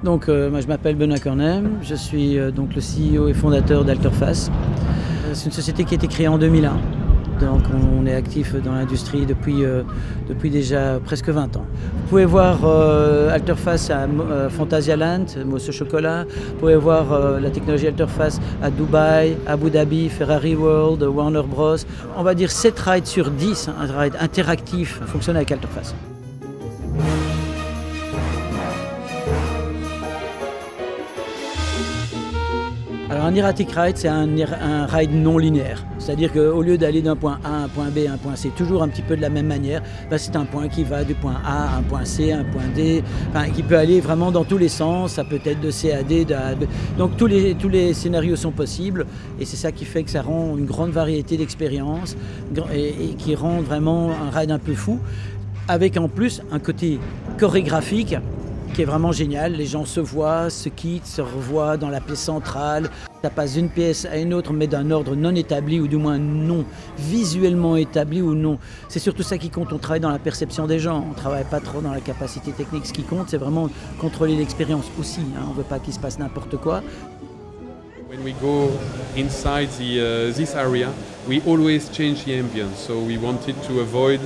Donc, moi, je m'appelle Benoît Cornem, je suis donc le CEO et fondateur d'Alterface. C'est une société qui a été créée en 2001. Donc on est actif dans l'industrie depuis déjà presque 20 ans. Vous pouvez voir Alterface à Phantasialand, Mousse au chocolat. Vous pouvez voir la technologie Alterface à Dubaï, Abu Dhabi, Ferrari World, Warner Bros. On va dire 7 rides sur 10, un ride interactif fonctionne avec Alterface. Alors un erratic ride, c'est un ride non linéaire. C'est-à-dire qu'au lieu d'aller d'un point A à un point B à un point C, toujours un petit peu de la même manière, c'est un point qui va du point A à un point C, à un point D, qui peut aller vraiment dans tous les sens, ça peut être de C à D, de A à B. Donc tous les scénarios sont possibles et c'est ça qui fait que ça rend une grande variété d'expériences et qui rend vraiment un ride un peu fou, avec en plus un côté chorégraphique qui est vraiment génial. Les gens se voient, se quittent, se revoient dans la pièce centrale. Ça passe d'une pièce à une autre, mais d'un ordre non établi, ou du moins non visuellement établi ou non. C'est surtout ça qui compte. On travaille dans la perception des gens. On ne travaille pas trop dans la capacité technique. Ce qui compte, c'est vraiment contrôler l'expérience aussi. On ne veut pas qu'il se passe n'importe quoi. When we go inside this area, we always change the ambience. So we wanted to avoid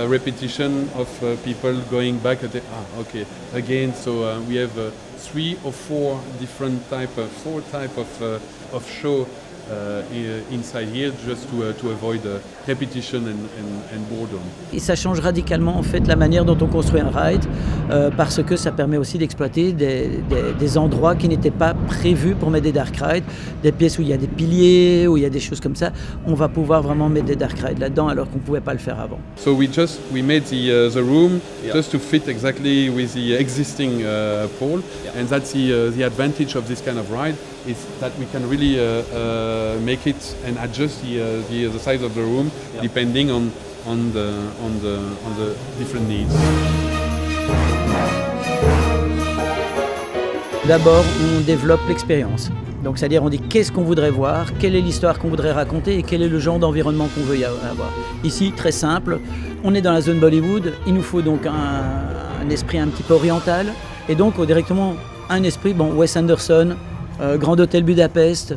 repetition of people going back at okay, again. So we have 3 or 4 different type of show inside here, just to avoid repetition and boredom. Et ça change radicalement en fait la manière dont on construit un ride, parce que ça permet aussi d'exploiter des endroits qui n'étaient pas prévus pour mettre des dark rides, des pièces où il y a des piliers, où il y a des choses comme ça. On va pouvoir vraiment mettre des dark rides là-dedans alors qu'on ne pouvait pas le faire avant. So we made the room just to fit exactly with the existing pole, and that's the advantage of this kind of ride, is that we can really make it and adjust the size of the room depending on the different needs. D'abord, on développe l'expérience. Donc, c'est-à-dire, on dit qu'est-ce qu'on voudrait voir, quelle est l'histoire qu'on voudrait raconter et quel est le genre d'environnement qu'on veut y avoir. Ici, très simple, on est dans la zone Bollywood, il nous faut donc un esprit un petit peu oriental et donc directement un esprit, Wes Anderson, Grand Hôtel Budapest,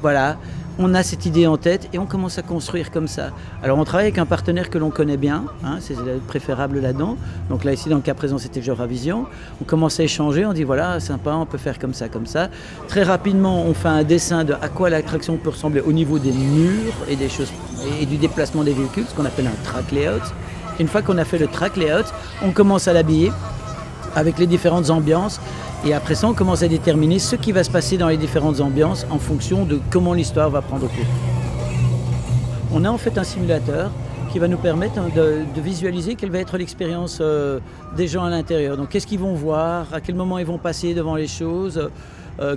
voilà. On a cette idée en tête et on commence à construire comme ça. Alors on travaille avec un partenaire que l'on connaît bien, c'est préférable là-dedans. Donc là ici dans le cas présent c'était Joravision. On commence à échanger, on dit voilà sympa, on peut faire comme ça, comme ça. Très rapidement on fait un dessin de à quoi l'attraction peut ressembler au niveau des murs et des choses et du déplacement des véhicules, ce qu'on appelle un track layout. Une fois qu'on a fait le track layout, on commence à l'habiller avec les différentes ambiances. Et après ça, on commence à déterminer ce qui va se passer dans les différentes ambiances en fonction de comment l'histoire va prendre cours. On a en fait un simulateur qui va nous permettre de visualiser quelle va être l'expérience des gens à l'intérieur. Donc qu'est-ce qu'ils vont voir, à quel moment ils vont passer devant les choses,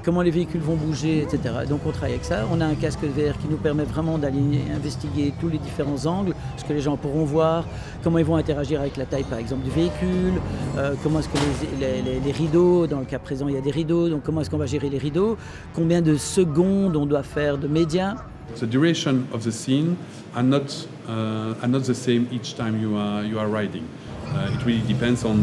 comment les véhicules vont bouger, etc. Donc on travaille avec ça. On a un casque VR qui nous permet vraiment d'aller investiguer tous les différents angles, ce que les gens pourront voir, comment ils vont interagir avec la taille par exemple du véhicule, comment est-ce que les rideaux, dans le cas présent il y a des rideaux, donc comment est-ce qu'on va gérer les rideaux, combien de secondes on doit faire de médias. The duration of the scene are not the same each time you are riding. It really depends on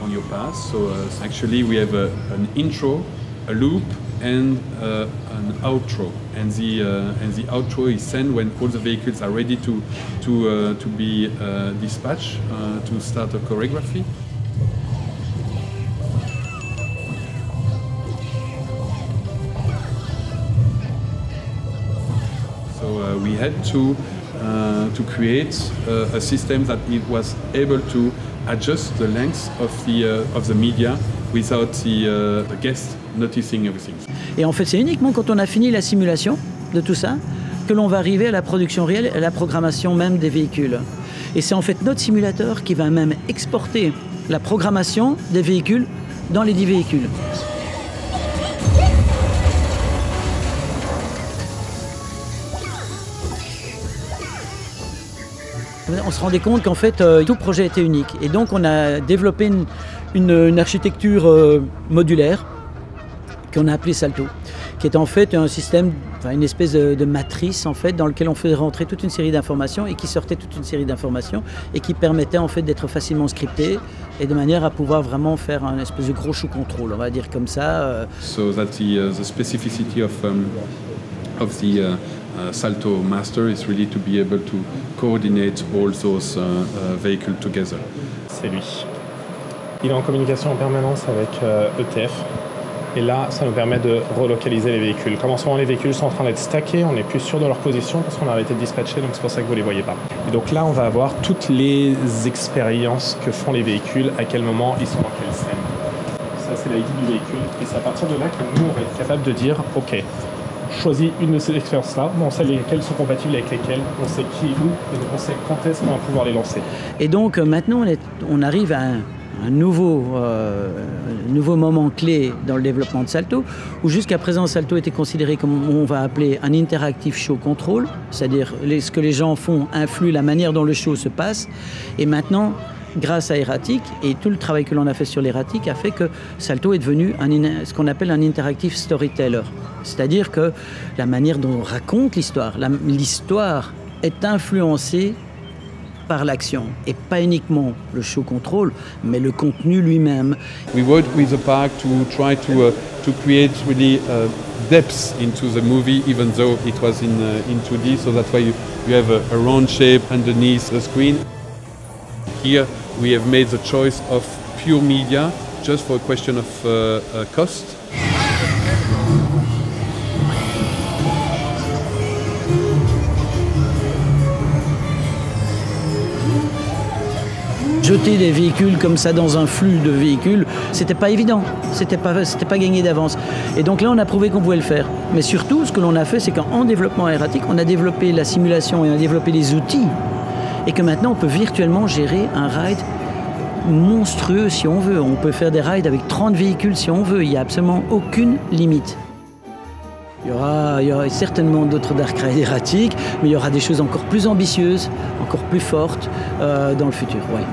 your path. So actually we have an intro, a loop, and an outro. And the outro is sent when all the vehicles are ready to be dispatched to start a choreography. So we had to create a system that it was able to adjust the length of the media without the guest noticing everything. Et en fait, c'est uniquement quand on a fini la simulation de tout ça que l'on va arriver à la production réelle, à la programmation même des véhicules. Et c'est en fait notre simulateur qui va même exporter la programmation des véhicules dans les 10 véhicules. On se rendait compte qu'en fait, tout projet était unique. Et donc, on a développé une architecture modulaire qu'on a appelé Salto, qui est en fait un système, une espèce de matrice en fait, dans lequel on faisait rentrer toute une série d'informations et qui sortait toute une série d'informations et qui permettait en fait d'être facilement scripté et de manière à pouvoir vraiment faire un espèce de gros show control, on va dire comme ça. So that the specificity of the Salto master is really to be able to coordinate all those vehicles together. C'est lui. Il est en communication en permanence avec ETF. Et là, ça nous permet de relocaliser les véhicules. Comme en ce moment, les véhicules sont en train d'être stackés, on n'est plus sûr de leur position parce qu'on a arrêté de dispatcher, donc c'est pour ça que vous ne les voyez pas. Et donc là, on va avoir toutes les expériences que font les véhicules, à quel moment ils sont dans quelle scène. Ça, c'est la ID du véhicule. Et c'est à partir de là que nous, on va être capable de dire, OK, choisis une de ces expériences-là, on sait lesquelles sont compatibles avec lesquelles, on sait qui est où, et donc on sait quand est-ce qu'on va pouvoir les lancer. Et donc maintenant, on arrive à un nouveau moment clé dans le développement de Salto, où jusqu'à présent Salto était considéré comme on va appeler un interactive show control, c'est-à-dire ce que les gens font influe la manière dont le show se passe. Et maintenant, grâce à Erratic et tout le travail que l'on a fait sur l'Erratic a fait que Salto est devenu ce qu'on appelle un interactive storyteller, c'est-à-dire que la manière dont on raconte l'histoire est influencée par l'action et pas uniquement le show control, mais le contenu lui-même. We worked with the park to try to create really depth into the movie, even though it was in 2D. So that's why you have a round shape underneath the screen. Here we have made the choice of pure media, just for a question of cost. Jeter des véhicules comme ça dans un flux de véhicules, c'était pas évident, c'était pas gagné d'avance. Et donc là, on a prouvé qu'on pouvait le faire. Mais surtout, ce que l'on a fait, c'est qu'en développement Erratic, on a développé la simulation et on a développé des outils. Et que maintenant, on peut virtuellement gérer un ride monstrueux si on veut. On peut faire des rides avec 30 véhicules si on veut. Il n'y a absolument aucune limite. Il y aura certainement d'autres dark rides erratiques, mais il y aura des choses encore plus ambitieuses, encore plus fortes dans le futur. Ouais.